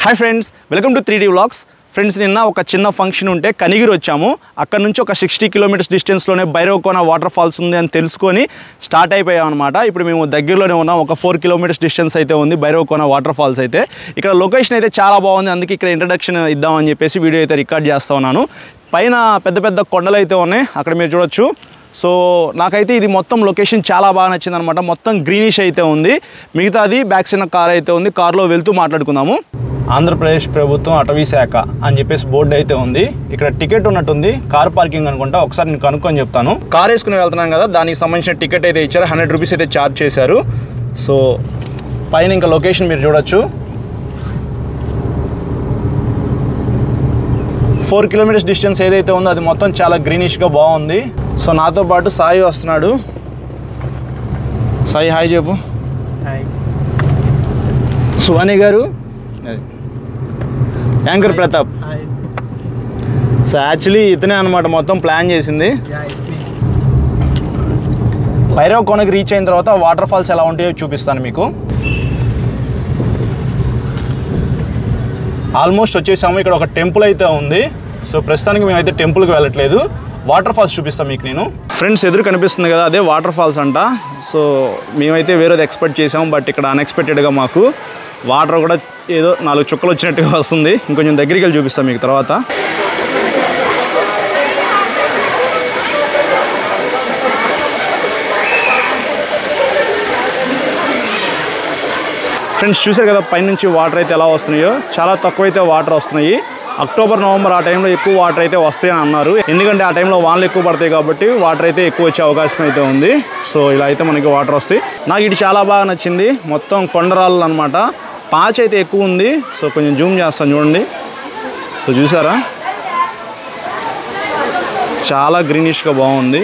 Hi friends, welcome to 3D vlogs. Friends, నిన్న ఒక చిన్న ఫంక్షన్ ఉంటే కనిగిరి వచ్చాము. అక్కడ నుంచి ఒక 60 కిలోమీటర్స్ డిస్టెన్స్లోనే భైరవకోన వాటర్ ఫాల్స్ ఉంది అని తెలుసుకొని స్టార్ట్ అయిపోయాం అనమాట. ఇప్పుడు మేము దగ్గరలోనే ఉన్నాం. ఒక 4 కిలోమీటర్స్ డిస్టెన్స్ అయితే ఉంది భైరవకోన వాటర్ ఫాల్స్ అయితే. ఇక్కడ లొకేషన్ అయితే చాలా బాగుంది. అందుకే ఇక్కడ ఇంట్రడక్షన్ ఇద్దామని చెప్పేసి వీడియో అయితే రికార్డ్ చేస్తూ ఉన్నాను. పైన పెద్ద పెద్ద కొండలు అయితే ఉన్నాయి, అక్కడ మీరు చూడొచ్చు. సో నాకైతే ఇది మొత్తం లొకేషన్ చాలా బాగా నచ్చింది అనమాట. మొత్తం గ్రీనిష్ అయితే ఉంది. మిగతాది బ్యాక్ సైడ్ కార్ అయితే ఉంది. కార్లో వెళ్తూ మాట్లాడుకుందాము. ఆంధ్రప్రదేశ్ ప్రభుత్వం అటవీ శాఖ అని చెప్పేసి బోర్డు అయితే ఉంది. ఇక్కడ టికెట్ ఉన్నట్టుంది, కార్ పార్కింగ్ అనుకుంటా. ఒకసారి నేను కనుక్కొని చెప్తాను. కార్ వేసుకుని వెళ్తున్నాం కదా, దానికి సంబంధించిన టికెట్ అయితే ఇచ్చారు. 100 రూపీస్ అయితే ఛార్జ్ చేశారు. సో పైన ఇంకా లొకేషన్ మీరు చూడొచ్చు. 4 కిలోమీటర్స్ డిస్టెన్స్ ఏదైతే ఉందో అది మొత్తం చాలా గ్రీనిష్గా బాగుంది. సో నాతో పాటు సాయి వస్తున్నాడు. సాయి హాయ్ చెప్పు. హాయ్. సువాని గారు, యాంకర్ ప్రతాప్. సో యాక్చువల్లీ ఇతనే అనమాట మొత్తం ప్లాన్ చేసింది. భైరవకోనకి రీచ్ అయిన తర్వాత వాటర్ ఫాల్స్ ఎలా ఉంటాయో చూపిస్తాను మీకు. ఆల్మోస్ట్ వచ్చేసాము. ఇక్కడ ఒక టెంపుల్ అయితే ఉంది. సో ప్రస్తుతానికి మేమైతే టెంపుల్కి వెళ్ళట్లేదు, వాటర్ ఫాల్స్ చూపిస్తాను మీకు నేను. ఫ్రెండ్స్, ఎదురు కనిపిస్తుంది కదా, అదే వాటర్ ఫాల్స్ అంట. సో మేమైతే వేరేది ఎక్స్పెక్ట్ చేసాము, బట్ ఇక్కడ అన్ఎక్స్పెక్టెడ్గా మాకు వాటర్ కూడా ఏదో 4 చుక్కలు వచ్చినట్టుగా వస్తుంది. ఇంకొంచెం దగ్గరికి వెళ్ళి చూపిస్తాం మీకు తర్వాత. ఫ్రెండ్స్, చూసారు కదా పైనుంచి వాటర్ అయితే ఎలా వస్తున్నాయో. చాలా తక్కువైతే వాటర్ వస్తున్నాయి. అక్టోబర్, నవంబర్ ఆ టైంలో ఎక్కువ వాటర్ అయితే వస్తాయని అన్నారు. ఎందుకంటే ఆ టైంలో వానలు ఎక్కువ పడతాయి కాబట్టి వాటర్ అయితే ఎక్కువ వచ్చే అవకాశం అయితే ఉంది. సో ఇలా అయితే మనకి వాటర్ వస్తాయి. నాకు ఇది చాలా బాగా నచ్చింది. మొత్తం కొండరాళ్ళు అనమాట. పాచ్ అయితే ఎక్కువ ఉంది. సో కొంచెం జూమ్ చేస్తాను చూడండి. సో చూసారా, చాలా గ్రీనిష్గా బాగుంది.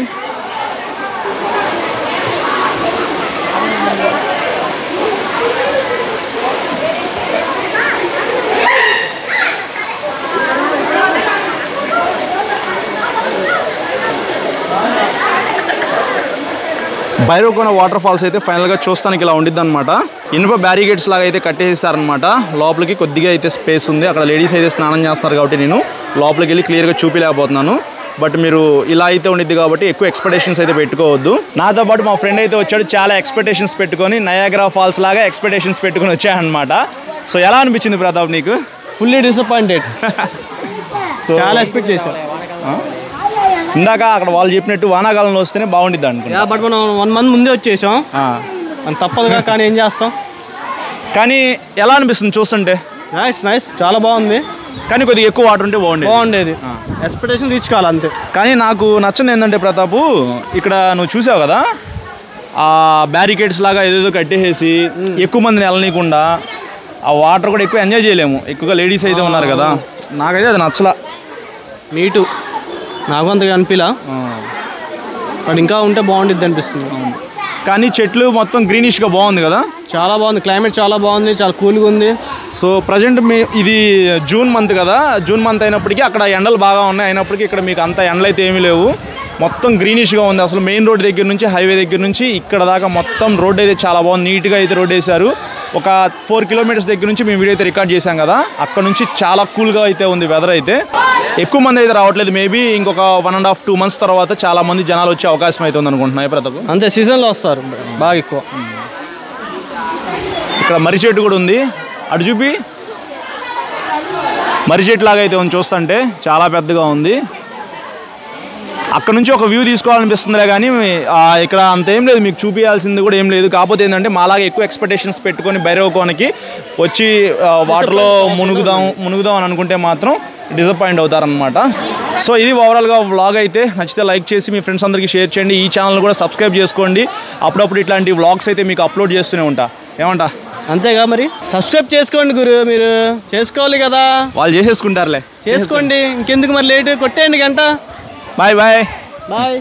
భైరవకోన వాటర్ ఫాల్స్ అయితే ఫైనల్గా చూస్తానికి ఇలా ఉండిద్ది అనమాట. ఇనుప బ్యారిగేడ్స్ లాగా అయితే కట్టేసారనమాట. లోపలికి కొద్దిగా అయితే స్పేస్ ఉంది. అక్కడ లేడీస్ అయితే స్నానం చేస్తున్నారు కాబట్టి నేను లోపలికి వెళ్ళి క్లియర్గా చూపించలేకపోతున్నాను. బట్ మీరు ఇలా అయితే ఉండిద్ది కాబట్టి ఎక్కువ ఎక్స్పెక్టేషన్స్ అయితే పెట్టుకోవద్దు. నాతో పాటు మా ఫ్రెండ్ అయితే వచ్చాడు. చాలా ఎక్స్పెక్టేషన్స్ పెట్టుకొని నయాగరా ఫాల్స్ లాగా ఎక్స్పెక్టేషన్స్ పెట్టుకొని వచ్చాయన్నమాట. సో ఎలా అనిపించింది ప్రతాప్ నీకు? Fully disappointed. సో చాలా ఎక్స్పెక్ట్ చేశాను. ఇందాక అక్కడ వాళ్ళు చెప్పినట్టు వానాకాలంలో వస్తేనే బాగుండిద్ది అనుకుంటా. బట్ మనం 1 మంత్ ముందే వచ్చేసాం, తప్పదుగా. కానీ ఏం చేస్తాం. కానీ ఎలా అనిపిస్తుంది చూస్తుంటే? నైస్, చాలా బాగుంది. కానీ కొద్దిగా ఎక్కువ వాటర్ ఉంటే బాగుండేది. ఎక్స్పెక్టేషన్ రీచ్ కావాలి అంతే. కానీ నాకు నచ్చింది ఏంటంటే ప్రతాపు, ఇక్కడ నువ్వు చూసావు కదా ఆ బ్యారికేడ్స్ లాగా ఏదేదో కట్టేసి ఎక్కువ మందిని వెళ్ళనీయకుండా ఆ వాటర్ కూడా ఎక్కువ ఎంజాయ్ చేయలేము. ఎక్కువగా లేడీస్ అయితే ఉన్నారు కదా. నాకైతే అది నచ్చలా. నీటు నాకు అంతగా అనిపిలా, బట్ ఇంకా ఉంటే బాగుండిద్ది అనిపిస్తుంది. కానీ చెట్లు మొత్తం గ్రీనిష్గా బాగుంది కదా. చాలా బాగుంది. క్లైమేట్ చాలా బాగుంది, చాలా కూల్గా ఉంది. సో ప్రజెంట్ ఇది జూన్ మంత్ కదా. జూన్ మంత్ అయినప్పటికీ అక్కడ ఎండలు బాగా ఉన్నాయి. అయినప్పటికీ ఇక్కడ మీకు అంత ఎండలు అయితే ఏమీ లేవు. మొత్తం గ్రీనిష్గా ఉంది. అసలు మెయిన్ రోడ్ దగ్గర నుంచి, హైవే దగ్గర నుంచి ఇక్కడ దాకా మొత్తం రోడ్ అయితే చాలా బాగుంది. నీట్గా అయితే రోడ్ వేశారు. ఒక 4 కిలోమీటర్స్ దగ్గర నుంచి మేము వీడియో అయితే రికార్డ్ చేశాం కదా, అక్కడ నుంచి చాలా కూల్గా అయితే ఉంది వెదర్ అయితే. ఎక్కువ మంది అయితే రావట్లేదు. మేబీ ఇంకొక 1.5-2 మంత్స్ తర్వాత చాలా మంది జనాలు వచ్చే అవకాశం అయితే ఉంది అనుకుంటున్నాయి ప్రతాప్. అంతే, సీజన్లో వస్తారు బాగా ఎక్కువ. ఇక్కడ మర్రి చెట్టు కూడా ఉంది. అటు చూపి, మర్రి చెట్టు లాగా అయితే ఉంది. చూస్తుంటే చాలా పెద్దగా ఉంది. అక్కడ నుంచి ఒక వ్యూ తీసుకోవాలనిపిస్తుందిలే, కానీ ఇక్కడ అంత ఏం లేదు. మీకు చూపించాల్సింది కూడా ఏం లేదు. కాకపోతే ఏంటంటే మాలాగా ఎక్కువ ఎక్స్పెక్టేషన్స్ పెట్టుకొని భైరవకోనకి వచ్చి వాటర్లో మునుగుదాం అని అనుకుంటే మాత్రం డిసప్పాయింట్ అవుతారనమాట. సో ఇది ఓవరాల్గా వ్లాగ్ అయితే. నచ్చితే లైక్ చేసి మీ ఫ్రెండ్స్ అందరికీ షేర్ చేయండి. ఈ ఛానల్ కూడా సబ్స్క్రైబ్ చేసుకోండి. అప్పుడప్పుడు ఇట్లాంటి వ్లాగ్స్ అయితే మీకు అప్లోడ్ చేస్తూనే ఉంటా. ఏమంటా? అంతేగా మరి. సబ్స్క్రైబ్ చేసుకోండి గురు, మీరు చేసుకోవాలి కదా. వాళ్ళు చేసేసుకుంటారులే, చేసుకోండి. ఇంకెందుకు మరి లేటు, కొట్టేయండి గంట. Bye bye bye.